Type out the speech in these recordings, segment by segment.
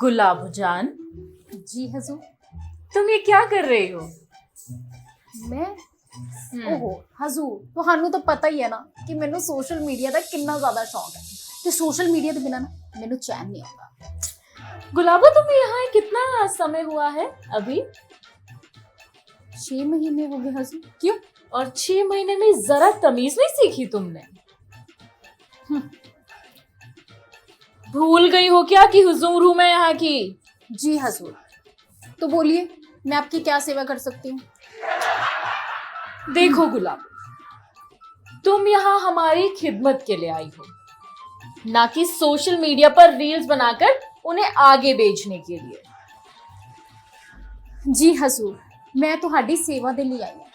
गुलाब जान, जी हजूर। तुम ये क्या कर रही हो? मैं ओहो हजूर, ਤੁਹਾਨੂੰ ਤਾਂ ਪਤਾ ਹੀ ਹੈ ਨਾ ਕਿ ਮੈਨੂੰ ਸੋਸ਼ਲ ਮੀਡੀਆ ਦਾ ਕਿੰਨਾ ਜ਼ਿਆਦਾ ਸ਼ੌਕ ਹੈ ਤੇ ਸੋਸ਼ਲ ਮੀਡੀਆ ਦੇ ਬਿਨਾ ਨਾ ਮੈਨੂੰ ਚੈਨ ਨਹੀਂ ਆਉਂਦਾ। गुलाबो, तुम्हें यहाँ कितना समय हुआ है अभी? 6 महीने हो गए हजूर। क्यों? और 6 महीने में जरा तमीज नहीं सीखी तुमने? भूल गई हो क्या कि हुजूर हूं मैं यहाँ की? जी हजूर। तो बोलिए, मैं आपकी क्या सेवा कर सकती हूँ? देखो गुलाब, तुम यहाँ हमारी खिदमत के लिए आई हो, ना कि सोशल मीडिया पर रील्स बनाकर उन्हें आगे बेचने के लिए। जी हजूर, मैं ਤੁਹਾਡੀ ਸੇਵਾ ਦੇ ਲਈ ਆਈ ਹਾਂ,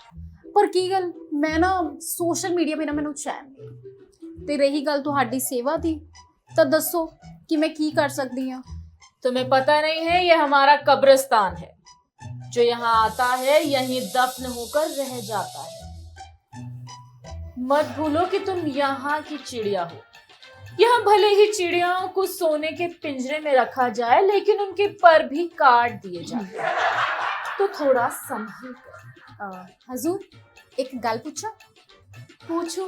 ਪਰ ਕੀ ਗੱਲ ਮੈਂ ਨਾ ਸੋਸ਼ਲ ਮੀਡੀਆ ਬਿਨਾ ਮੈਨੂੰ ਚੈਨ ਨਹੀਂ। ਤੇ ਰਹੀ ਗੱਲ ਤੁਹਾਡੀ ਸੇਵਾ ਦੀ, ਤਾਂ ਦੱਸੋ ਕਿ ਮੈਂ ਕੀ ਕਰ ਸਕਦੀ ਹਾਂ? तुम्हें पता नहीं है, ये हमारा कब्रिस्तान है। जो यहाँ आता है यहीं दफन होकर रह जाता है। मत भूलो कि तुम यहाँ की चिड़िया हो। यहाँ भले ही चिड़ियाओं को सोने के पिंजरे में रखा जाए, लेकिन उनके पर भी काट दिए जाते हैं। तो थोड़ा संभल कर। हजूर, एक गल पूछा? पूछो।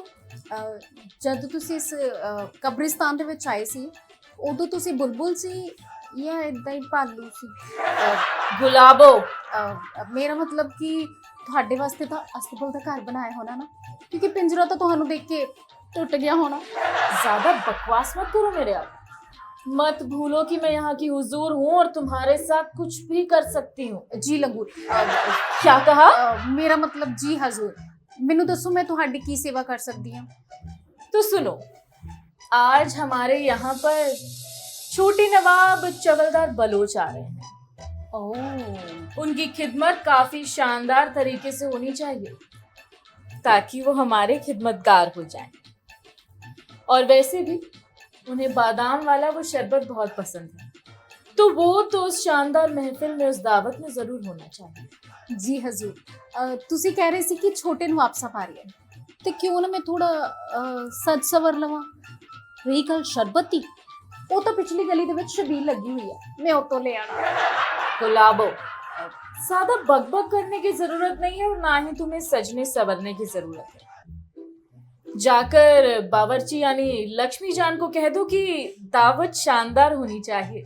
जब ਤੁਸੀਂ ਇਸ ਕਬਰਿਸਤਾਨ ਦੇ ਵਿੱਚ ਆਏ ਸੀ, ਉਦੋਂ ਤੁਸੀਂ ਬੁਲਬੁਲ ਸੀ ਜਾਂ ਇਦਾਂ ਹੀ ਭਾਲੂ ਸੀ? गुलाबो, ਮੇਰਾ ਮਤਲਬ ਕਿ ਤੁਹਾਡੇ ਵਾਸਤੇ ਤਾਂ ਅਸਤਬਲ ਦਾ ਘਰ ਬਣਾਇਆ ਹੋਣਾ ਨਾ, क्योंकि पिंजरा तो ਤੁਹਾਨੂੰ देख के टूट गया होना। ज्यादा बकवास मत करो मेरे आप। मत भूलो कि मैं यहाँ की हुजूर हूँ और तुम्हारे साथ कुछ भी कर सकती हूँ। जी लंगूर। क्या कहा? मेरा मतलब जी हजूर। मैनू दसो मैं तुम्हारी की सेवा कर सकती हूँ? तो सुनो, आज हमारे यहाँ पर छोटे नवाब चवलदार बलोच आ रहे हैं। ओह, उनकी खिदमत काफी शानदार तरीके से होनी चाहिए, ताकि वो हमारे खिदमतगार हो जाएं। और वैसे भी उन्हें बादाम वाला वो शरबत बहुत पसंद है, तो वो तो उस शानदार महफिल में, उस दावत में जरूर होना चाहिए। जी हजूर। ਤੁਸੀਂ ਕਹਿ ਰਹੇ ਸੀ ਕਿ ਛੋਟੇ ਨੂੰ ਵਾਪਸ ਆ ਰਹੀ ਹੈ, ਤੇ ਕਿਉਂ ਨਾ ਮੈਂ ਥੋੜਾ ਸਜ ਸਵਰ ਲਵਾਂ। ਰਹੀ ਗੱਲ ਸ਼ਰਬਤ ਦੀ, ਉਹ ਤਾਂ ਪਿਛਲੀ ਗਲੀ ਦੇ ਵਿੱਚ ਛਬੀਲ ਲੱਗੀ ਹੋਈ ਹੈ, ਮੈਂ ਉਤੋਂ ਲੈ ਆਣਾ। गुलाबो, ज्यादा बकबक करने की जरूरत नहीं है और ना ही तुम्हें सजने संवरने की जरूरत है। जाकर बावर्ची यानी लक्ष्मी जान को कह दो कि दावत शानदार होनी चाहिए।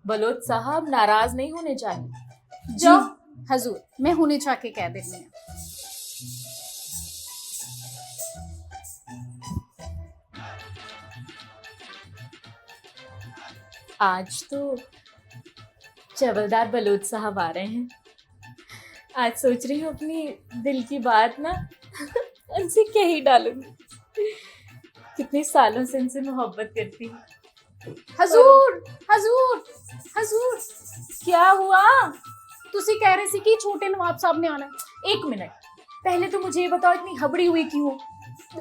बलोच साहब नाराज नहीं होने चाहिए। जी हजूर, मैं हुने जाके कह देती हूँ। आज तो चवलदार बलोच साहब आ रहे हैं। आज सोच रही हूँ अपनी दिल की बात ना उनसे कह ही डालूंगी। कितने सालों से उनसे मोहब्बत करती हूँ। हजूर हजूर हजूर, क्या हुआ? ਤੁਸੀਂ ਕਹਿ ਰਹੇ ਸੀ ਕਿ ਛੋਟੇ ਨਵਾਬ ਸਾਹਿਬ ਨੇ ਆਣਾ ਹੈ। 1 मिनट, पहले तो मुझे ये बताओ, इतनी हबड़ी हुई क्यों?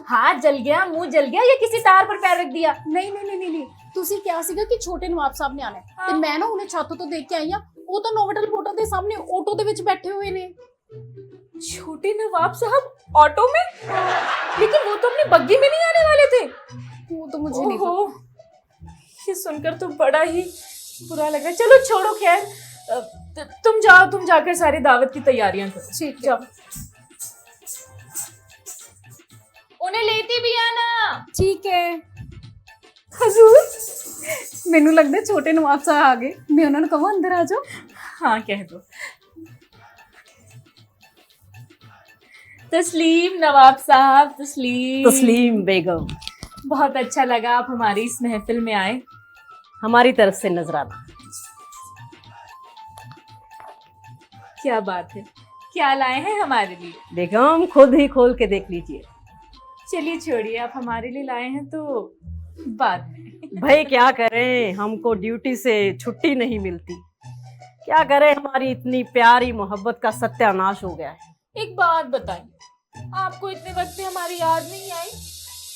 हाथ जल गया, मुंह जल गया, या किसी तार पर पैर रख दिया? ਨਹੀਂ ਨਹੀਂ ਨਹੀਂ ਨਹੀਂ, ਤੁਸੀਂ ਕਿਹਾ ਸੀਗਾ ਕਿ ਛੋਟੇ ਨਵਾਬ ਸਾਹਿਬ ਨੇ ਆਣਾ ਹੈ, ਤੇ ਮੈਂ ਨਾ ਉਹਨੇ ਛੱਤ ਤੋਂ ਦੇਖ ਕੇ ਆਈ ਆ। ਉਹ ਤਾਂ ਨੋਵਟਲ ਹੋਟਲ ਦੇ ਸਾਹਮਣੇ ਆਟੋ ਦੇ ਵਿੱਚ ਬੈਠੇ ਹੋਏ ਨੇ। छोटे नवाब साहब ऑटो में? लेकिन वो तो अपनी बग्गी में नहीं आने वाले थे। वो तो मुझे नहीं ओहो, ये सुनकर तो बड़ा ही बुरा लगा। चलो छोड़ो, खैर तुम जाओ, तुम जाकर सारी दावत की तैयारियां करो। ठीक है। जाओ, उन्हें लेती भी आना। ठीक है हजूर। ਮੈਨੂੰ ਲੱਗਦਾ ਛੋਟੇ ਨਵਾਬ ਸਾਹਿਬ ਆ ਗਏ, ਮੈਂ ਉਹਨਾਂ ਨੂੰ ਕਹਾਂ ਅੰਦਰ ਆ ਜਾਓ। हाँ, कह दो। तस्लीम नवाब साहब, तस्लीम। तस्लीम बेगम, बहुत अच्छा लगा आप हमारी इस महफिल में आए। हमारी तरफ से नजराना। क्या बात है, क्या लाए हैं हमारे लिए? बेगम खुद ही खोल के देख लीजिए। चलिए छोड़िए, आप हमारे लिए लाए हैं तो बाद में। भाई क्या करें, हमको ड्यूटी से छुट्टी नहीं मिलती। क्या करें, हमारी इतनी प्यारी मोहब्बत का सत्यानाश हो गया है। एक बात बताइए, आपको इतने वक्त पे हमारी याद नहीं आई?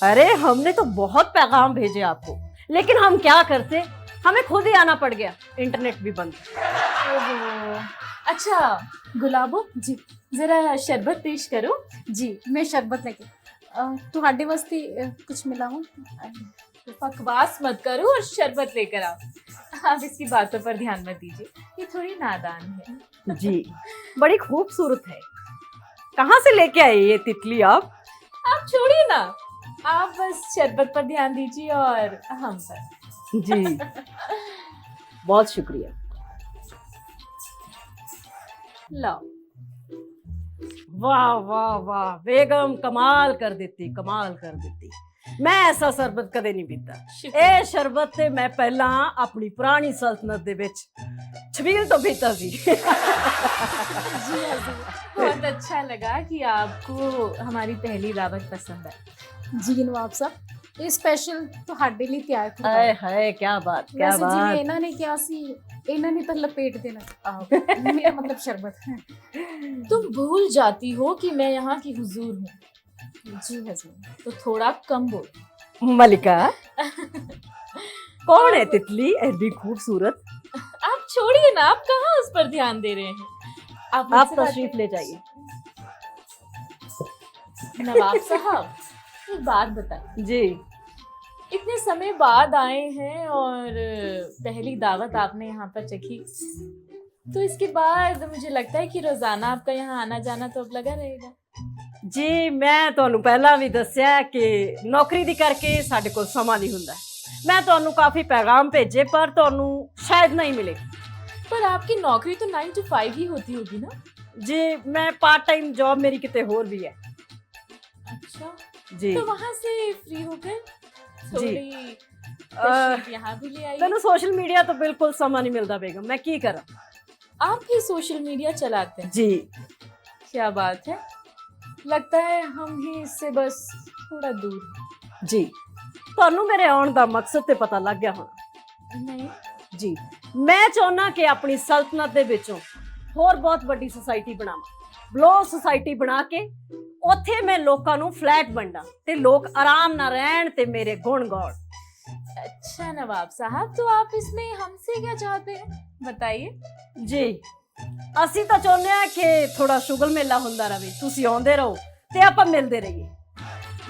अरे हमने तो बहुत पैगाम भेजे आपको, लेकिन हम क्या करते, हमें खुद ही आना पड़ गया, इंटरनेट भी बंद। ओहो, अच्छा गुलाबो जी जरा शरबत पेश करो। जी मैं शरबत लेके ਤੁਹਾਡੇ ਵਾਸਤੇ कुछ मिला हूँ। बकवास मत करो और शरबत लेकर आओ। आप इसकी बातों पर ध्यान मत दीजिए, ये थोड़ी नादान है। जी बड़ी खूबसूरत है। कहाँ से लेके आए ये तितली आप? आप छोड़िए ना, आप बस शरबत पर ध्यान दीजिए और हम पर। जी बहुत शुक्रिया। लो। वाह वाह वाह, बेगम कमाल कर देती, कमाल कर देती। मैं ऐसा शरबत कदे नहीं पीता। शुक्रिया। ਇਹ ਸ਼ਰਬਤ ਤੇ ਮੈਂ ਪਹਿਲਾਂ ਆਪਣੀ ਪੁਰਾਣੀ ਸਲਤਨਤ ਦੇ ਵਿੱਚ ਛਬੀਲ ਤੋਂ ਪੀਤਾ ਸੀ। जी हजूर, बहुत अच्छा लगा कि आपको हमारी पहली दावत पसंद है। ਜੀ ਨਵਾਬ ਸਾਹਿਬ ਇਹ ਸਪੈਸ਼ਲ ਤੁਹਾਡੇ ਲਈ ਤਿਆਰ ਕੀਤਾ ਹਾਏ ਹੈ। ਹਾਏ ਕੀ ਬਾਤ, ਕੀ ਵੈਸੇ ਜਿਵੇਂ ਬਾਤ। ਇਹਨਾਂ ਨੇ ਕਿਹਾ ਸੀ ਇਹਨਾਂ ਨੇ ਤਾਂ ਲਪੇਟ ਦੇਣਾ ਮੇਰਾ मतलब शरबत है। तुम भूल जाती हो कि मैं यहाँ की हुजूर हूँ, जी हजूर। तो थोड़ा कम बोल। मलिका कौन है तितली ऐसी खूबसूरत? आप छोड़िए ना, आप कहाँ उस पर ध्यान दे रहे हैं। आप मुझसे बात तशरीफ ले जाइए। नवाब साहब, एक बात बताइए, जी इतने समय बाद आए हैं और पहली दावत आपने यहाँ पर चखी, तो इसके बाद मुझे लगता है कि रोजाना आपका यहाँ आना जाना तो अब लगा रहेगा। ਜੀ ਮੈਂ ਤੁਹਾਨੂੰ ਪਹਿਲਾਂ ਵੀ ਦੱਸਿਆ ਕਿ ਨੌਕਰੀ ਦੀ ਕਰਕੇ ਸਾਡੇ ਕੋਲ ਸਮਾਂ ਨਹੀਂ ਹੁੰਦਾ। ਮੈਂ ਤੁਹਾਨੂੰ ਕਾਫੀ ਪੈਗਾਮ ਭੇਜੇ ਪਰ ਤੁਹਾਨੂੰ ਸ਼ਾਇਦ ਨਹੀਂ ਮਿਲੇ। पर आपकी नौकरी तो 9 to 5 ही होती होगी ना? ਜੀ मैं पार्ट टाइम जॉब मेरी किते होर भी है। अच्छा, जी तो वहाँ से फ्री होकर थोड़ी तशरीफ यहाँ भी ले आइए। ਮੈਨੂੰ ਸੋਸ਼ਲ ਮੀਡੀਆ ਤੋਂ ਬਿਲਕੁਲ ਸਮਾਂ ਨਹੀਂ ਮਿਲਦਾ ਬੇਗਮ, मैं ਕੀ ਕਰਾਂ। आप भी सोशल मीडिया चलाते हैं? जी क्या बात है, लगता है हम ही इससे बस थोड़ा दूर हैं। जी ਤੁਹਾਨੂੰ ਮੇਰੇ ਆਉਣ ਦਾ ਮਕਸਦ ਤੇ ਪਤਾ ਲੱਗ ਗਿਆ ਹੋਣਾ। नहीं, ਜੀ ਮੈਂ ਚਾਹੁੰਦਾ ਕਿ ਆਪਣੀ ਸਲਤਨਤ ਦੇ ਵਿੱਚੋਂ ਹੋਰ ਬਹੁਤ ਵੱਡੀ ਸੁਸਾਇਟੀ ਬਣਾਵਾਂ, ਬਲੋ ਸੁਸਾਇਟੀ ਬਣਾ ਕੇ ਉੱਥੇ ਮੈਂ ਲੋਕਾਂ ਨੂੰ ਫਲੈਟ ਵੰਡਾਂ ਤੇ ਲੋਕ ਆਰਾਮ ਨਾਲ ਰਹਿਣ ਤੇ ਮੇਰੇ ਗੁਣ ਗਾਉਣ। अच्छा नवाब साहब, तो आप इसमें हमसे क्या चाहते हैं, बताइए। ਜੀ ਅਸੀਂ ਤਾਂ ਚਾਹੁੰਦੇ ਆ ਕਿ ਥੋੜਾ ਸ਼ੁਗਲ ਮੇਲਾ ਹੁੰਦਾ ਰਹੇ, ਤੁਸੀਂ ਆਉਂਦੇ ਰਹੋ ਤੇ ਆਪਾਂ ਮਿਲਦੇ ਰਹੀਏ।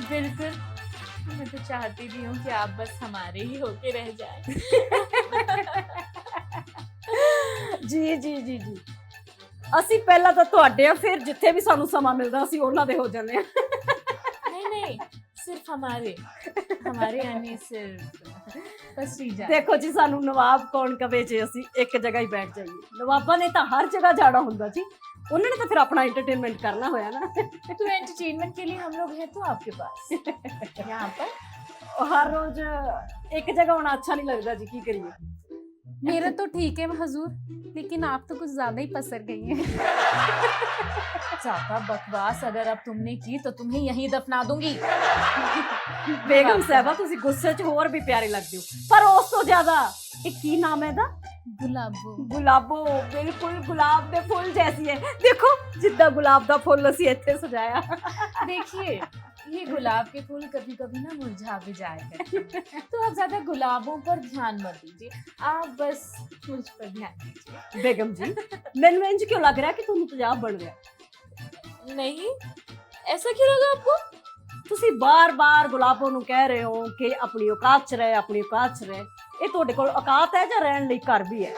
बिल्कुल, मैं तो चाहती भी हूँ कि आप बस हमारे ही होके रह जाएं। ਜੀ ਜੀ ਜੀ ਜੀ ਅਸੀਂ ਪਹਿਲਾਂ ਤਾਂ ਤੁਹਾਡੇ ਆ, ਫਿਰ ਜਿੱਥੇ ਵੀ ਸਾਨੂੰ ਸਮਾਂ ਮਿਲਦਾ ਅਸੀਂ ਉਹਨਾਂ ਦੇ ਹੋ ਜਾਂਦੇ ਆ। नहीं नहीं, सिर्फ हमारे यानी सिर्फ बस रीजा। ਦੇਖੋ ਜੀ ਸਾਨੂੰ ਨਵਾਬ ਕੌਣ ਕਵੇ ਜੇ ਅਸੀਂ ਇੱਕ ਜਗ੍ਹਾ ਹੀ ਬੈਠ ਜਾਈਏ। ਨਵਾਬਾਂ ਨੇ ਤਾਂ ਹਰ ਜਗ੍ਹਾ ਜਾਣਾ ਹੁੰਦਾ ਜੀ, ਉਹਨਾਂ ਨੇ ਤਾਂ ਫਿਰ ਆਪਣਾ ਐਂਟਰਟੇਨਮੈਂਟ ਕਰਨਾ ਹੋਇਆ ਨਾ। तो एंटरटेनमेंट के लिए हम लोग हैं तो आपके पास यहाँ पर। ਹਰ ਰੋਜ਼ ਇੱਕ ਜਗ੍ਹਾ ਹੋਣਾ ਅੱਛਾ ਨਹੀਂ ਲੱਗਦਾ ਜੀ, ਕੀ ਕਰੀਏ। मेरा तो ठीक है हजूर, लेकिन आप तो कुछ ज्यादा ही पसर गई हैं। ज्यादा बकवास अगर अब तुमने की तो तुम्हें यहीं दफना दूंगी। ਬੇਗਮ ਸਾਹਿਬਾ ਤੁਸੀਂ ਗੁੱਸੇ 'ਚ ਹੋਰ ਵੀ ਪਿਆਰੇ ਲੱਗਦੇ ਹੋ, ਪਰ ਉਸ ਤੋਂ ਜ਼ਿਆਦਾ ਇਹ ਕੀ ਨਾਮ ਹੈ ਇਹਦਾ? गुलाबो। ਗੁਲਾਬੋ, ਬਿਲਕੁਲ ਗੁਲਾਬ ਦੇ ਫੁੱਲ ਜੈਸੀ ਹੈ। ਦੇਖੋ ਜਿੱਦਾਂ ਗੁਲਾਬ ਦਾ ਫੁੱਲ ਅਸੀਂ ਇੱਥੇ ਸਜਾਇਆ। देखिए, ये गुलाब के फूल कभी कभी ना मुरझा भी जाया करते हैं, तो आप ज्यादा गुलाबों पर ध्यान मत दीजिए, आप बस मुझ पर ध्यान दीजिए। ਬੇਗਮ ਜੀ ਮੈਨੂੰ ਇੰਜ ਕਿਉਂ ਲੱਗ ਰਿਹਾ ਕਿ ਤੁਹਾਨੂੰ ਤੇਜ਼ਾਬ ਬਣ ਰਿਹਾ? नहीं, ऐसा क्यों लगा आपको? ਤੁਸੀਂ ਬਾਰ-ਬਾਰ ਗੁਲਾਬੋ ਨੂੰ ਕਹਿ ਰਹੇ ਹੋ ਕਿ ਆਪਣੀ ਔਕਾਤ 'ਚ ਰਹੇ, ਆਪਣੀ ਔਕਾਤ 'ਚ ਰਹੇ। ਇਹ ਤੁਹਾਡੇ ਕੋਲ ਔਕਾਤ ਹੈ ਜਾਂ ਰਹਿਣ ਲਈ ਘਰ ਵੀ ਹੈ?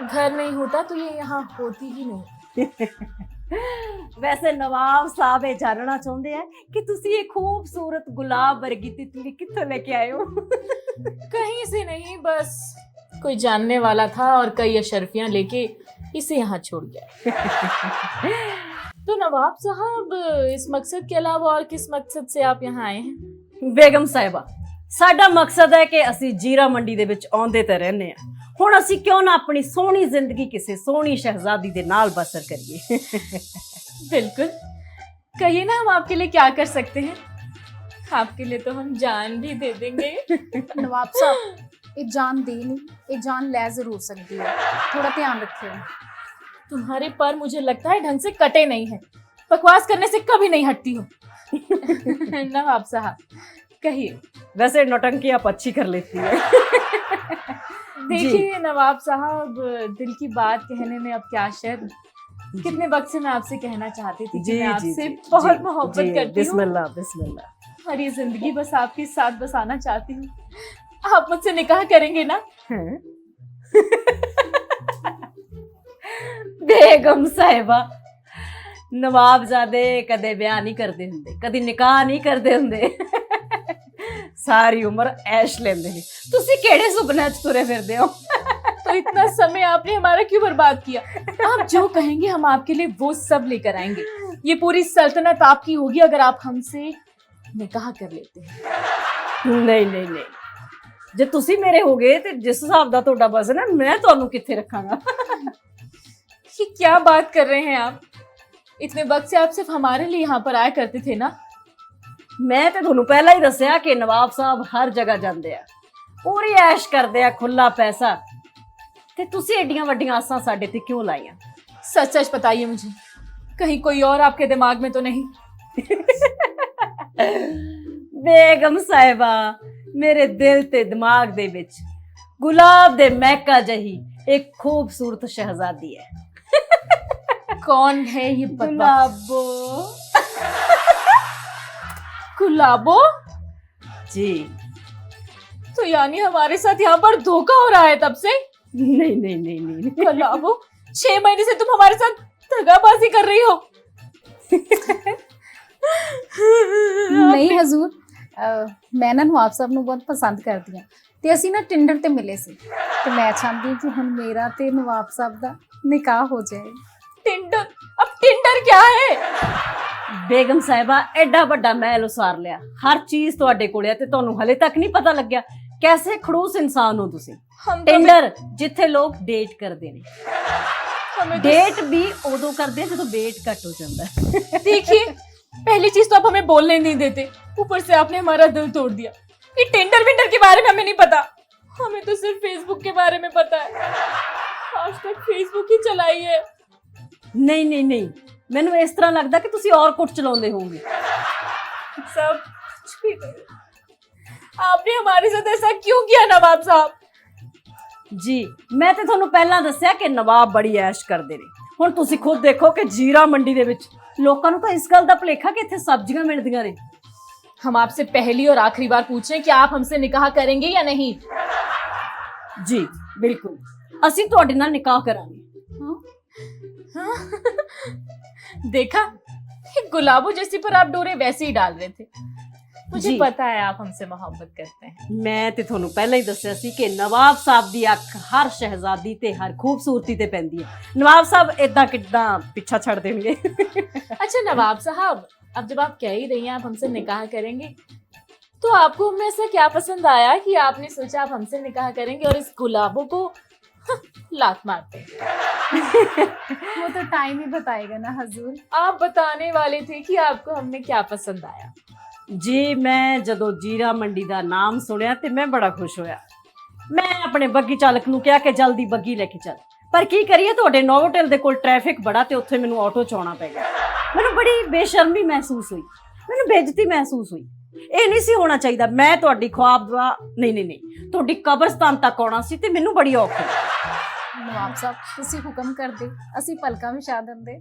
घर नहीं होता तो ये यहाँ होती ही नहीं। ਵੈਸੇ ਨਵਾਬ ਸਾਹਿਬ ਇਹ ਜਾਣਨਾ ਚਾਹੁੰਦੇ ਆ ਕਿ ਤੁਸੀਂ ਇਹ ਖੂਬਸੂਰਤ ਗੁਲਾਬ ਵਰਗੀ ਤਿਤਲੀ ਕਿੱਥੋਂ ਲੈ ਕੇ ਆਏ ਹੋ? कहीं से नहीं, बस कोई जानने वाला था और कई अशरफियां लेके इसे यहाँ छोड़ गया। तो नवाब साहब, इस मकसद के अलावा और किस मकसद से आप यहाँ आए हैं? ਬੇਗਮ ਸਾਹਿਬਾ ਸਾਡਾ ਮਕਸਦ ਹੈ ਕਿ ਅਸੀਂ ਜੀਰਾ ਮੰਡੀ ਦੇ ਵਿੱਚ ਆਉਂਦੇ ਤੇ ਰਹਿੰਦੇ ਆ। ਹੁਣ ਅਸੀਂ ਕਿਉਂ ਨਾ ਆਪਣੀ ਸੋਹਣੀ ਜ਼ਿੰਦਗੀ ਕਿਸੇ ਸੋਹਣੀ ਸ਼ਹਿਜ਼ਾਦੀ ਦੇ ਨਾਲ ਬਸਰ ਕਰੀਏ। बिल्कुल, कहिए ना, हम आपके लिए क्या कर सकते हैं। आपके लिए तो हम जान भी दे देंगे। नवाब साहब ये जान दे नहीं, ये जान ले जरूर सकती है, थोड़ा ध्यान रखियो। तुम्हारे पर मुझे लगता है ढंग से कटे नहीं है, बकवास करने से कभी नहीं हटती हो। नवाब साहब कहिए, वैसे नौटंकी आप अच्छी कर लेती है। देखिए नवाब साहब, दिल की बात कहने में अब क्या शर्म। कितने वक्त से मैं आपसे कहना चाहती थी कि मैं आपसे बहुत मोहब्बत करती हूँ बिस्मिल्लाह बिस्मिल्लाह। और ये जिंदगी बस आपके साथ बसाना चाहती हूँ। आप मुझसे निकाह करेंगे ना? हैं? बेगम साहिबा, नवाबजादे कदे ब्याह नहीं करते हुंदे, कदी निकाह नहीं करते हुंदे। सारी उम्र ऐश लेंदे ने। तुसी केड़े सुपने च तुरे फिरदे हो? तो इतना समय आपने हमारा क्यों बर्बाद किया? आप जो कहेंगे हम आपके लिए वो सब लेकर आएंगे। ये पूरी सल्तनत आपकी होगी अगर आप हमसे निकाह कर लेते हैं। नहीं नहीं नहीं, जे तुसी मेरे हो गए ते जिस हिसाब दा तोड़ा वजन है मैं तुहानू कित्थे रखांगा। ये क्या बात कर रहे हैं आप? इतने वक्त से आप सिर्फ हमारे लिए यहाँ पर आया करते थे ना? मैं ते तुहानू पहला ही दस्सिया कि नवाब साहब हर जगह जांदे आ, पूरी ऐश करदे आ, खुला पैसा। ते तुसी एडियां वड्डियां आसां साडे ते क्यों लाइयां? सच सच बताइए मुझे, कहीं कोई और आपके दिमाग में तो नहीं? बेगम साहिबा, मेरे दिल ते दिमाग दे विच गुलाब दे महका जही एक खूबसूरत शहजादी है। कौन है ये बदबख्त? गुलाबो। गुलाबो? जी तो यानी हमारे साथ यहाँ पर धोखा हो रहा है तब से? नहीं नहीं नहीं नहीं, गुलाबो, 6 महीने से तुम हमारे साथ दगाबाजी कर रही हो। ਨਹੀਂ ਹਜ਼ੂਰ, ਮੈਂ ਨਾ ਨਵਾਬ ਸਾਹਿਬ ਨੂੰ ਬਹੁਤ ਪਸੰਦ ਕਰਦੀ ਹਾਂ ਤੇ ਅਸੀਂ ਨਾ ਟਿੰਡਰ ਤੇ ਮਿਲੇ ਸੀ ਤੇ ਮੈਂ ਚਾਹੁੰਦੀ ਹਾਂ ਕਿ ਹੁਣ ਮੇਰਾ ਤੇ ਨਵਾਬ ਸਾਹਿਬ ਦਾ ਨਿਕਾਹ ਹੋ ਜਾਏ। टिंडर? अब टिंडर क्या है? बेगम साहिबा, एडा बड़ा महल उसार लिया, हर चीज तुहाडे कोल है ते तुहानू हले तक नहीं पता लग्या कैसे खड़ूस इंसान हो तुसी। हम तो टेंडर जिथे लोग डेट करते ने, हमें तो डेट भी उदों करते हैं जदों वेट घट हो जाता है। देखिए, पहली चीज तो आप हमें बोलने नहीं देते, ऊपर से आपने हमारा दिल तोड़ दिया। ये टेंडर विंडर के बारे में हमें नहीं पता, हमें तो सिर्फ फेसबुक के बारे में पता है। आज तक फेसबुक ही चलाई है। नहीं नहीं नहीं, मैनू इस तरह लगता कि तुसी और कुछ चलाउंदे होंगे। सब कुछ भी करो, आपने हमारे साथ ऐसा क्यों किया नवाब साहब? जी, मैं ते तुहानू पहला दस्सिया कि नवाब बड़ी ऐश करदे ने। हुण तुसी खुद देखो कि जीरा मंडी दे विच लोकां नू तां इस गल दा भुलेखा कि इत्थे सब्जियां मिलदियां ने। हम आपसे पहली और आखिरी बार पूछ रहे हैं कि आप हमसे निकाह करेंगे या नहीं? जी बिल्कुल, असीं तुहाडे नाल निकाह करांगे। देखा, ये गुलाबों जैसी पर आप डोरे वैसे ही डाल रहे थे। मुझे जी। पता है आप हमसे मोहब्बत करते हैं। मैं ते ਤੁਹਾਨੂੰ ਪਹਿਲਾਂ ਹੀ ਦੱਸਿਆ ਸੀ ਕਿ ਨਵਾਬ ਸਾਹਿਬ ਦੀ ਅੱਖ ਹਰ ਸ਼ਹਿਜ਼ਾਦੀ ਤੇ ਹਰ ਖੂਬਸੂਰਤੀ ਤੇ ਪੈਂਦੀ ਹੈ। ਨਵਾਬ ਸਾਹਿਬ ਇਦਾਂ ਕਿੱਦਾਂ ਪਿੱਛਾ ਛੱਡ ਦੇਣਗੇ? अच्छा नवाब साहब, अब जब आप कह ही रही हैं आप हमसे निकाह करेंगे, तो आपको हमें ऐसा क्या पसंद आया कि आपने सोचा आप हमसे निकाह करेंगे और इस गुलाबों को लात मारते हैं? वो तो टाइम ही बताएगा ना हजूर। आप बताने वाले थे कि आपको हमने क्या पसंद आया। ਜੀ ਮੈਂ ਜਦੋਂ ਜੀਰਾ ਮੰਡੀ ਦਾ ਨਾਮ ਸੁਣਿਆ ਤੇ ਮੈਂ ਬੜਾ ਖੁਸ਼ ਹੋਇਆ। ਮੈਂ ਆਪਣੇ ਬੱਗੀ ਚਾਲਕ ਨੂੰ ਕਿਹਾ ਕਿ ਜਲਦੀ ਬੱਗੀ ਲੈ ਕੇ ਚੱਲ, ਪਰ ਕੀ ਕਰੀਏ ਤੁਹਾਡੇ ਨੋਵੋਟਲ ਦੇ ਕੋਲ ਟ੍ਰੈਫਿਕ ਬੜਾ ਤੇ ਉੱਥੇ ਮੈਨੂੰ ਆਟੋ ਚ ਆਉਣਾ ਪੈ ਗਿਆ। ਮੈਨੂੰ ਬੜੀ ਬੇਸ਼ਰਮੀ ਮਹਿਸੂਸ ਹੋਈ, ਮੈਨੂੰ ਬੇਇੱਜ਼ਤੀ ਮਹਿਸੂਸ ਹੋਈ। ਇਹ ਨਹੀਂ ਸੀ ਹੋਣਾ ਚਾਹੀਦਾ। ਮੈਂ ਤੁਹਾਡੀ ख्वाब ਦਾ ਨਹੀਂ ਤੁਹਾਡੀ ਕਬਰਸਤਾਨ ਤੱਕ ਆਉਣਾ ਸੀ ਤੇ ਮੈਨੂੰ ਬੜੀ ਔਖ ਹੋਈ। नवाब साहब तुसी हुक्म कर दे, असी पलका विछा देंदे।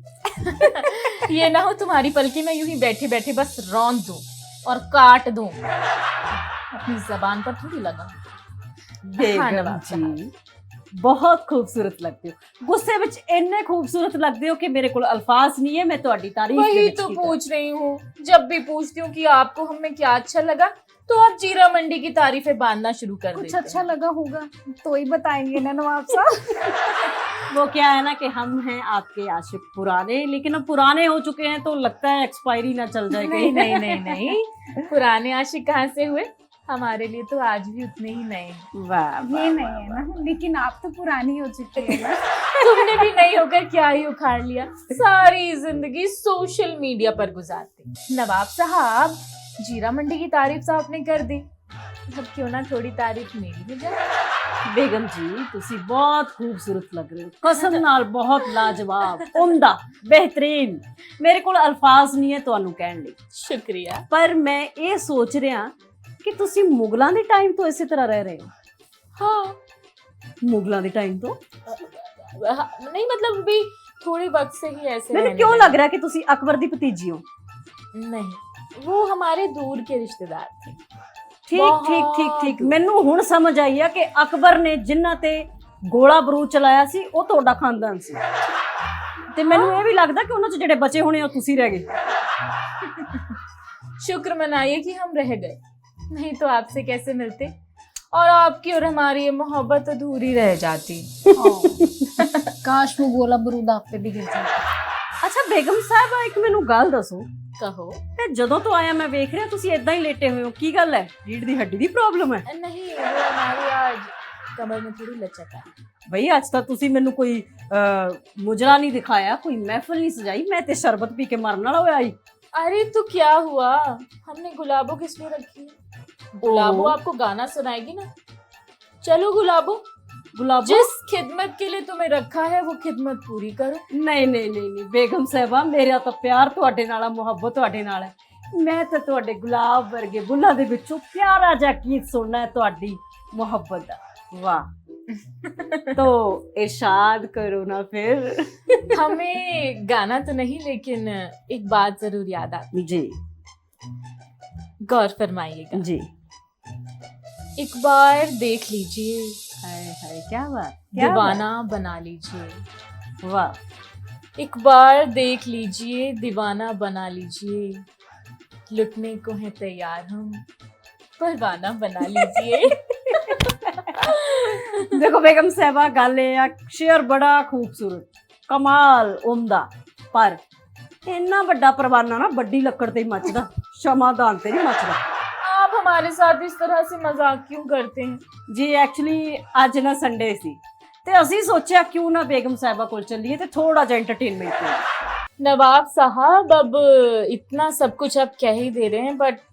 ये ना हो तुम्हारी पलकी में यूं ही बैठे बैठे बस रौंद दूं और काट दूं, अपनी जबान पर थोड़ी लगा। बेगम नवाब जी बहुत खूबसूरत लगते हो, गुस्से विच इन्ने खूबसूरत लगते हो कि मेरे को अल्फाज नहीं है मैं तुम्हारी तारीफ वही दे विच तो की करूं। पूछ रही हूँ, जब भी पूछती हूँ कि आपको हमें क्या अच्छा लगा तो आप जीरा मंडी की तारीफें बांधना शुरू कर कुछ देते अच्छा हैं। लगा होगा तो ही बताएंगे ना नवाब साहब। वो क्या है ना कि हम हैं आपके आशिक पुराने, लेकिन अब पुराने हो चुके हैं तो लगता है एक्सपायरी ना चल जाए नहीं कहीं। नहीं नहीं नहीं, पुराने आशिक कहाँ से हुए? हमारे लिए तो आज भी उतने ही नए हैं। वाह ये वाह, नहीं है ना, लेकिन आप तो पुरानी हो चुकी है ना। तुमने भी नहीं होकर क्या ही उखाड़ लिया, सारी जिंदगी सोशल मीडिया पर गुजारती। नवाब साहब, जीरा मंडी की तारीफ तो आपने कर दी, अब क्यों ना थोड़ी तारीफ मेरी भी जाए। बेगम जी तुसी बहुत खूबसूरत लग रहे हो, कसम नाल बहुत लाजवाब, उम्दा, बेहतरीन। मेरे को अल्फाज नहीं है ਤੁਹਾਨੂੰ ਕਹਿਣ ਲਈ, शुक्रिया। पर मैं ये सोच रहा ਕਿ ਤੁਸੀਂ ਮੁਗਲਾਂ ਦੇ ਟਾਈਮ ਤੋਂ ਇਸੇ ਤਰ੍ਹਾਂ ਰਹਿ ਰਹੇ ਹੋ? हाँ ਮੁਗਲਾਂ ਦੇ ਟਾਈਮ ਤੋਂ? नहीं मतलब अभी थोड़े वक्त से ही ऐसे ਮੈਨੂੰ रहने ਕਿਉਂ लगे। ਲੱਗ ਰਿਹਾ ਕਿ ਤੁਸੀਂ ਅਕਬਰ ਦੀ ਭਤੀਜੀ ਹੋ? नहीं वो हमारे दूर के रिश्तेदार थे। ਠੀਕ ਠੀਕ ਠੀਕ ਠੀਕ, ਮੈਨੂੰ ਹੁਣ ਸਮਝ ਆਈ ਆ ਕਿ ਅਕਬਰ ਨੇ ਜਿਨ੍ਹਾਂ ਤੇ ਗੋਲਾ ਬਰੂਦ ਚਲਾਇਆ ਸੀ ਉਹ ਤੁਹਾਡਾ ਖਾਨਦਾਨ ਸੀ, ਤੇ ਮੈਨੂੰ ਇਹ ਵੀ ਲੱਗਦਾ ਕਿ ਉਹਨਾਂ ਚ ਜਿਹੜੇ ਬਚੇ ਹੋਣੇ ਉਹ ਤੁਸੀਂ ਰਹਿ ਗਏ। शुक्र मनाइए कि हम रह गए, नहीं तो आपसे कैसे मिलते और आपकी और हमारी ये मोहब्बत अधूरी रह जाती। काश वो गोला बरूद आप पे भी गिर जाए। ਅੱਛਾ ਬੇਗਮ ਸਾਹਿਬਾ, ਇੱਕ ਮੈਨੂੰ ਗੱਲ ਦੱਸੋ, कहो। ਤੇ ਜਦੋਂ ਤੋਂ ਆਇਆ ਮੈਂ ਵੇਖ ਰਿਹਾ ਤੁਸੀਂ ਇਦਾਂ ਹੀ ਲੇਟੇ ਹੋਏ ਹੋ, ਕੀ ਗੱਲ ਹੈ? ਰੀੜ ਦੀ ਹੱਡੀ ਦੀ ਪ੍ਰੋਬਲਮ ਹੈ? नहीं वो हमारी आज कमर में थोड़ी लचक आई। ਬਈ ਅੱਜ ਤਾਂ ਤੁਸੀਂ ਮੈਨੂੰ ਕੋਈ ਮੁਜਰਾ ਨਹੀਂ ਦਿਖਾਇਆ, ਕੋਈ ਮਹਿਫਲ ਨਹੀਂ ਸਜਾਈ, ਮੈਂ ਤੇ ਸ਼ਰਬਤ ਪੀ ਕੇ ਮਰਨ ਵਾਲਾ ਹੋਇਆ ਹੀ। अरे तो क्या हुआ, हमने गुलाबो किस लिए रखी है? गुलाबो ओह। आपको गाना सुनाएगी ना। चलो गुलाबो, ਗੁਲਾਬੋ, जिस खिदमत के लिए तुम्हें रखा है वो खिदमत पूरी करो। ਨਹੀਂ ਨਹੀਂ ਨਹੀਂ ਨਹੀਂ ਬੇਗਮ ਸਾਹਿਬਾ, ਮੇਰਾ ਤਾਂ ਪਿਆਰ ਤੁਹਾਡੇ ਨਾਲ ਆ, ਮੁਹੱਬਤ ਤੁਹਾਡੇ ਨਾਲ ਹੈ। ਮੈਂ ਤਾਂ ਤੁਹਾਡੇ ਗੁਲਾਬ ਵਰਗੇ ਬੁੱਲਾਂ ਦੇ ਵਿੱਚੋਂ ਪਿਆਰਾ ਜਿਹਾ ਗੀਤ ਸੁਣਨਾ ਹੈ ਤੁਹਾਡੀ ਮੁਹੱਬਤ ਦਾ। ਵਾਹ, तो इरशाद करो ना फिर। हमें गाना तो नहीं लेकिन एक बात जरूर याद आती। जी गौर फरमाइएगा। जी। एक बार देख लीजिए, हाय हाय, क्या बात, क्या दीवाना बना लीजिए। बात। वाह, एक बार देख लीजिए, दीवाना बना लीजिए। लुटने को है तैयार हम, परवाना बना लीजिए। देखो बेगम साहबा, गल ये आ, शेर बड़ा खूबसूरत, कमाल, उम्दा, पर इन्ना बड़ा परवाना ना बड़ी लकड़ ते ही मचदा, शमादान ते नहीं मचदा। आप हमारे साथ इस तरह से मजाक क्यों करते हैं? जी एक्चुअली ਅੱਜ ਨਾ ਸੰਡੇ ਸੀ ਤੇ ਅਸੀਂ ਸੋਚਿਆ ਕਿਉਂ ਨਾ ਬੇਗਮ ਸਾਹਿਬਾ ਕੋਲ ਚੱਲੀਏ ਤੇ ਥੋੜਾ ਜਿਹਾ ਐਂਟਰਟੇਨਮੈਂਟ ਕਰੀਏ। नवाब साहब, अब इतना सब कुछ आप कह ही दे रहे हैं, बट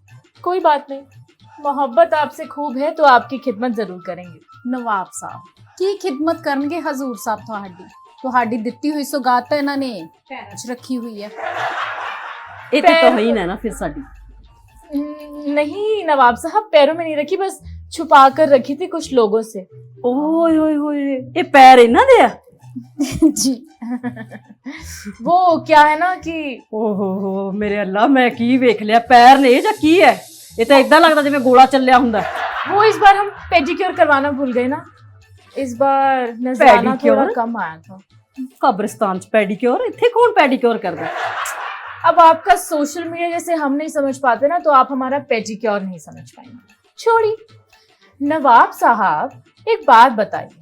कोई बात नहीं, मोहब्बत आपसे खूब है तो आपकी खिदमत जरूर करेंगे। ਨਵਾਬ ਸਾਹਿਬ ਕੀ ਖਿਦਮਤ ਕਰਨਗੇ ਹਜ਼ੂਰ ਸਾਹਿਬ ਤੁਹਾਡੀ ਦਿੱਤੀ ਹੋਈ ਸੌਗਾਤ ਤਾਂ ਇਹਨਾਂ ਨੇ ਭੈਣ ਚ ਰੱਖੀ ਹੋਈ ਹੈ। ਇਹ ਤੇ ਤੋਹੀਨ ਹੈ ਨਾ ਫਿਰ ਸਾਡੀ। नहीं नवाब साहब, पैरों में नहीं रखी, बस छुपा कर रखी थी कुछ लोगों से। ਓਏ ਹੋਏ ਹੋਏ, ਇਹ ਪੈਰ ਇਹਨਾਂ ਦੇ ਆ? जी वो क्या है ना कि ਓਹੋ ਹੋ ਮੇਰੇ ਅੱਲਾ, ਮੈਂ ਕੀ ਵੇਖ ਲਿਆ, ਪੈਰ ਨੇ ਜਾਂ ਕੀ ਹੈ? ਇਹ ਤਾਂ ਇਦਾਂ ਲੱਗਦਾ ਜਿਵੇਂ ਗੋਲਾ ਚੱਲਿਆ ਹੁੰਦਾ। वो इस बार हम पेडिक्योर करवाना भूल गए ना, इस बार नजराना Pedicure? थोड़ा कम आया था। ਕਬਰਸਤਾਨ ਚ ਪੈਡੀਕਿਉਰ? ਇੱਥੇ ਕੌਣ ਪੈਡੀਕਿਉਰ ਕਰਦਾ? अब आपका सोशल मीडिया जैसे हम नहीं समझ पाते ना, तो आप हमारा पेडिक्योर नहीं समझ पाएंगे। छोड़िए नवाब साहब, एक बात बताइए,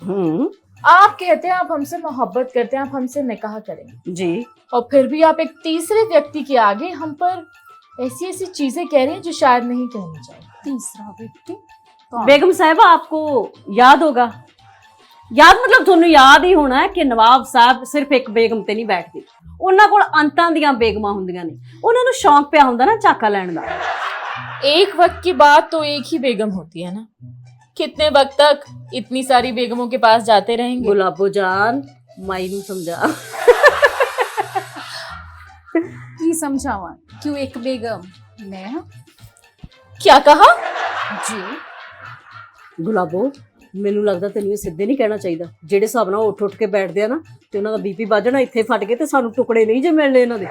आप कहते हैं आप हमसे मोहब्बत करते हैं, आप हमसे निकाह करेंगे जी, और फिर भी आप एक तीसरे व्यक्ति के आगे हम पर ऐसी ऐसी चीजें कह रहे हैं जो शायद नहीं कहनी चाहिए। ਤੀਸਰਾ ਵਿਅਕਤੀ बेगम साहिबा आपको याद होगा, याद मतलब ਤੁਹਾਨੂੰ याद ही होना है कि नवाब साहब सिर्फ एक बेगम ਤੇ ਨਹੀਂ ਬੈਠਦੇ, ਉਹਨਾਂ ਕੋਲ ਅੰਤਾਂ ਦੀਆਂ ਬੇਗਮਾਂ ਹੁੰਦੀਆਂ ਨੇ, ਉਹਨਾਂ ਨੂੰ ਸ਼ੌਂਕ ਪਿਆ ਹੁੰਦਾ ਨਾ ਝਾਕਾ ਲੈਣ ਦਾ। एक वक्त की बात तो एक ही बेगम होती है ना, कितने वक्त तक इतनी सारी बेगमों के पास जाते रहेंगे? ਗੁਲਾਬੋ ਜਾਨ, ਮਾਈ ਨੂੰ ਸਮਝਾ। ਕੀ ਸਮਝਾਵਾਂ, ਕਿਉਂ ਇੱਕ ਬੇਗਮ ਮੈਂ ਹਾਂ? क्या कहा? ਜੀ ਗੁਲਾਬੋ, ਮੈਨੂੰ ਲੱਗਦਾ ਤੈਨੂੰ ਇਹ ਸਿੱਧੇ ਨਹੀਂ ਕਹਿਣਾ ਚਾਹੀਦਾ। ਜਿਹੜੇ ਹਿਸਾਬ ਨਾਲ ਉੱਠ ਉੱਠ ਕੇ ਬੈਠਦੇ ਆ ਨਾ, ਤੇ ਉਹਨਾਂ ਦਾ ਬੀਪੀ ਵੱਜਣਾ, ਇੱਥੇ ਫਟ ਕੇ ਤੇ ਸਾਨੂੰ ਟੁਕੜੇ ਨਹੀਂ ਜੇ ਮਿਲਣੇ ਇਹਨਾਂ ਦੇ।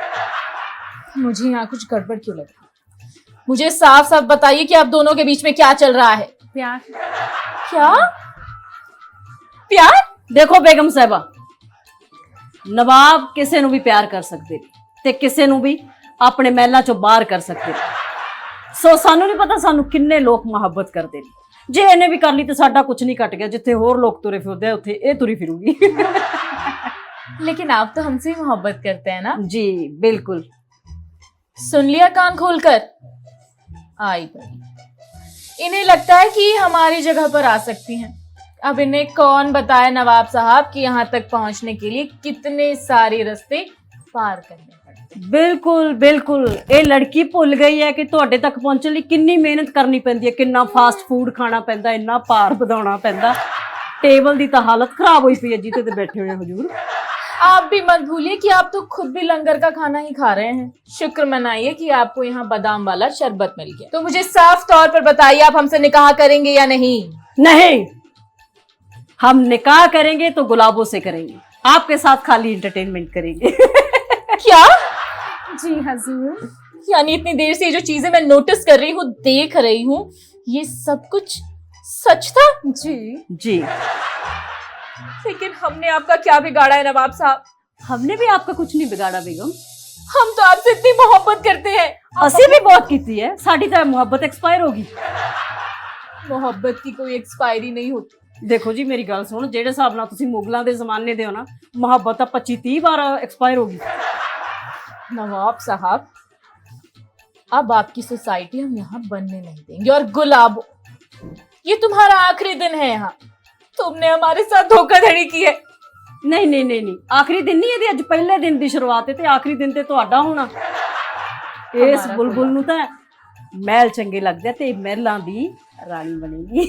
मुझे यहाँ कुछ गड़बड़ क्यों लग रहा है? मुझे साफ साफ बताइए कि आप दोनों के बीच में क्या चल रहा है? ਪਿਆਰ क्या प्यार? ਦੇਖੋ ਬੇਗਮ ਸਾਹਿਬਾ, ਨਵਾਬ ਕਿਸੇ ਨੂੰ ਵੀ ਪਿਆਰ ਕਰ ਸਕਦੇ ਨੇ ਤੇ ਕਿਸੇ ਨੂੰ ਵੀ ਆਪਣੇ ਮਹਿਲਾਂ ਚੋਂ ਬਾਹਰ ਕਰ ਸਕਦੇ ਨੇ। ਸੋ ਸਾਨੂੰ ਨਹੀਂ ਪਤਾ ਸਾਨੂੰ ਕਿੰਨੇ ਲੋਕ ਮੁਹੱਬਤ ਕਰਦੇ ਨੇ। ਜੇ ਇਹਨੇ ਵੀ ਕਰ ਲਈ ਤੇ ਸਾਡਾ ਕੁਝ ਨਹੀਂ ਘਟ ਗਿਆ। ਜਿੱਥੇ ਹੋਰ ਲੋਕ ਤੁਰੇ ਫਿਰਦੇ ਆ ਉੱਥੇ ਇਹ ਤੁਰੀ ਫਿਰੂਗੀ। लेकिन आप तो हमसे ही मोहब्बत करते हैं ना? जी बिल्कुल। सुन लिया कान खोलकर? आई बड़ी, इन्हें लगता है कि हमारी जगह पर आ सकती हैं। अब इन्हें कौन बताए नवाब साहब कि यहाँ तक पहुंचने के लिए कितने सारे रास्ते पार करने पड़ते हैं। बिल्कुल बिल्कुल, ਇਹ ਲੜਕੀ ਭੁੱਲ ਗਈ ਹੈ ਕਿ ਤੁਹਾਡੇ ਤੱਕ ਪਹੁੰਚਣ ਲਈ ਕਿੰਨੀ ਮਿਹਨਤ ਕਰਨੀ ਪੈਂਦੀ ਹੈ, ਕਿੰਨਾ ਫਾਸਟ ਫੂਡ ਖਾਣਾ ਪੈਂਦਾ, ਇੰਨਾ ਭਾਰ ਵਧਾਉਣਾ ਪੈਂਦਾ। ਟੇਬਲ ਦੀ ਤਾਂ ਹਾਲਤ ਖਰਾਬ ਹੋਈ ਪਈ ਹੈ ਜਿੱਥੇ ਤੇ ਬੈਠੇ ਹੋਏ ਹਜੂਰ। आप भी मत भूलिए कि आप तो खुद भी लंगर का खाना ही खा रहे हैं। शुक्र मनाइए कि आपको यहाँ बादाम वाला शरबत मिल गया। तो मुझे साफ तौर पर बताइए, आप हमसे निकाह करेंगे या नहीं? नहीं, हम निकाह करेंगे तो गुलाबों से करेंगे, आपके साथ खाली एंटरटेनमेंट करेंगे। क्या? जी हजूर। यानी इतनी देर से ये जो चीजें मैं नोटिस कर रही हूँ, देख रही हूँ, ये सब कुछ सच था? जी जी, लेकिन हमने आपका क्या बिगाड़ा है नवाब साहब? हमने भी आपका कुछ नहीं बिगाड़ा बेगम। हम तो आपसे इतनी मोहब्बत करते हैं। ਅਸੀਂ भी बहुत की है, साड़ी तो मोहब्बत एक्सपायर होगी। मोहब्बत की कोई एक्सपायरी नहीं होती। देखो जी मेरी गल सुन, ਜਿਹੜੇ ਹਿਸਾਬ ਨਾਲ ਤੁਸੀਂ ਮੁਗਲਾਂ ਦੇ ਜ਼ਮਾਨੇ ਦੇ ਹੋ ਨਾ, ਮੁਹੱਬਤ ਤਾਂ 25-30 ਵਾਰ ਐਕਸਪਾਇਰ ਹੋਗੀ। नवाब साहब, अब आपकी सोसाइटी हम यहाँ बनने नहीं देंगे। और गुलाबो, ये तुम्हारा आखिरी दिन है यहाँ। तुमने हमारे साथ धोखाधड़ी की है। ਨਹੀਂ ਨਹੀਂ ਨਹੀਂ ਨਹੀਂ, ਆਖਰੀ ਦਿਨ ਨਹੀਂ, ਇਹਦੇ ਅੱਜ ਪਹਿਲੇ ਦਿਨ ਦੀ ਸ਼ੁਰੂਆਤ ਹੈ ਤੇ ਆਖਰੀ ਦਿਨ ਤੇ ਤੁਹਾਡਾ ਹੋਣਾ। ਇਸ ਹਮਾਰਾ ਬੁਲਬੁਲ ਨੂੰ ਤਾਂ ਮਹਿਲ ਚੰਗੇ ਲੱਗਦੇ ਆ ਤੇ ਮਹਿਲਾਂ ਦੀ ਰਾਣੀ ਬਣੇਗੀ।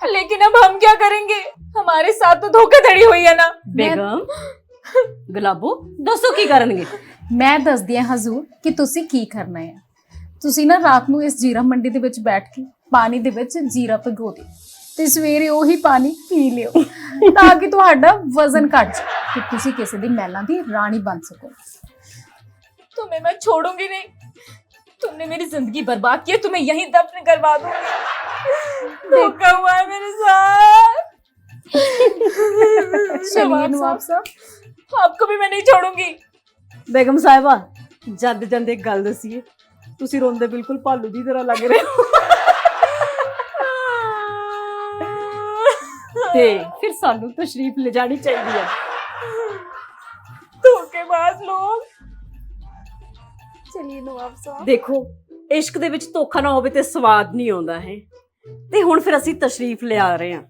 लेकिन अब हम क्या करेंगे? हमारे साथ तो धोखाधड़ी हुई है ना। ਬੇਗਮ ਗੁਲਾਬੋ ਦੱਸੋ ਕੀ ਕਰਨਗੇ? ਮੈਂ ਦੱਸਦੀ ਹਾਂ ਹਜ਼ੂਰ ਕਿ ਤੁਸੀਂ ਕੀ ਕਰਨਾ ਹੈ। ਤੁਸੀਂ ਨਾ ਰਾਤ ਨੂੰ ਇਸ ਜੀਰਾ ਮੰਡੀ ਦੇ ਵਿੱਚ ਬੈਠ ਕੇ ਪਾਣੀ ਦੇ ਵਿੱਚ ਜੀਰਾ ਭਿਗੋ ਦਿਓ ਤੇ ਸਵੇਰੇ ਉਹੀ ਪਾਣੀ ਪੀ ਲਿਓ ਤਾਂ ਕਿ ਤੁਹਾਡਾ ਵਜ਼ਨ ਘਟ ਜਾਏ ਤੇ ਤੁਸੀਂ ਕਿਸੇ ਦੀ ਮਹਿਲਾਂ ਦੀ ਰਾਣੀ ਬਣ ਸਕੋ। तुम्हें मैं छोड़ूंगी नहीं। तुमने मेरी जिंदगी बर्बाद की है, तुम्हें यहीं दफन करवा दूंगी। धोखा हुआ है मेरे साथ। चलिए नवाब साहब, आपको भी मैं नहीं छोड़ूंगी। ਬੇਗਮ ਸਾਹਿਬਾ ਜਦ ਜਾਂਦੇ ਇੱਕ ਗੱਲ ਦੱਸੀਏ, ਤੁਸੀਂ ਰੋਂਦੇ ਬਿਲਕੁਲ ਭਾਲੂ ਦੀ ਤਰ੍ਹਾਂ ਲੱਗ ਰਹੇ ਹੋ ਤੇ ਫਿਰ ਸਾਨੂੰ ਤਸ਼ਰੀਫ ਲਿਜਾਣੀ ਚਾਹੀਦੀ ਹੈ। धोखेबाज लोग। चलिए नवाब साहब। ਦੇਖੋ ਇਸ਼ਕ ਦੇ ਵਿੱਚ ਧੋਖਾ ਨਾ ਹੋਵੇ ਤੇ ਸਵਾਦ ਨਹੀਂ ਆਉਂਦਾ ਹੈ। ਤੇ ਹੁਣ ਫਿਰ ਅਸੀਂ ਤਸ਼ਰੀਫ ਲਿਆ ਰਹੇ ਹਾਂ।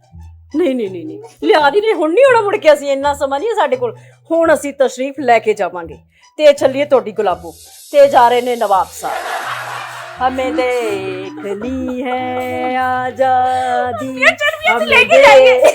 ਨਹੀਂ ਨਹੀਂ ਨਹੀਂ ਨਹੀਂ, ਲਿਆ ਨਹੀਂ ਰਹੇ, ਹੁਣ ਨਹੀਂ ਹੋਣਾ ਮੁੜ ਕੇ। ਅਸੀਂ ਇੰਨਾ ਸਮਾਂ ਨਹੀਂ ਹੈ ਸਾਡੇ ਕੋਲ, ਹੁਣ ਅਸੀਂ ਤਸ਼ਰੀਫ ਲੈ ਕੇ ਜਾਵਾਂਗੇ। ਤੇ ਚੱਲੀਏ ਤੁਹਾਡੀ ਗੁਲਾਬੋ, ਤੇ ਜਾ ਰਹੇ ਨੇ ਨਵਾਬ ਸਾਹਿਬ। हमें देखनी है आजादी, हमें लेके जाइए।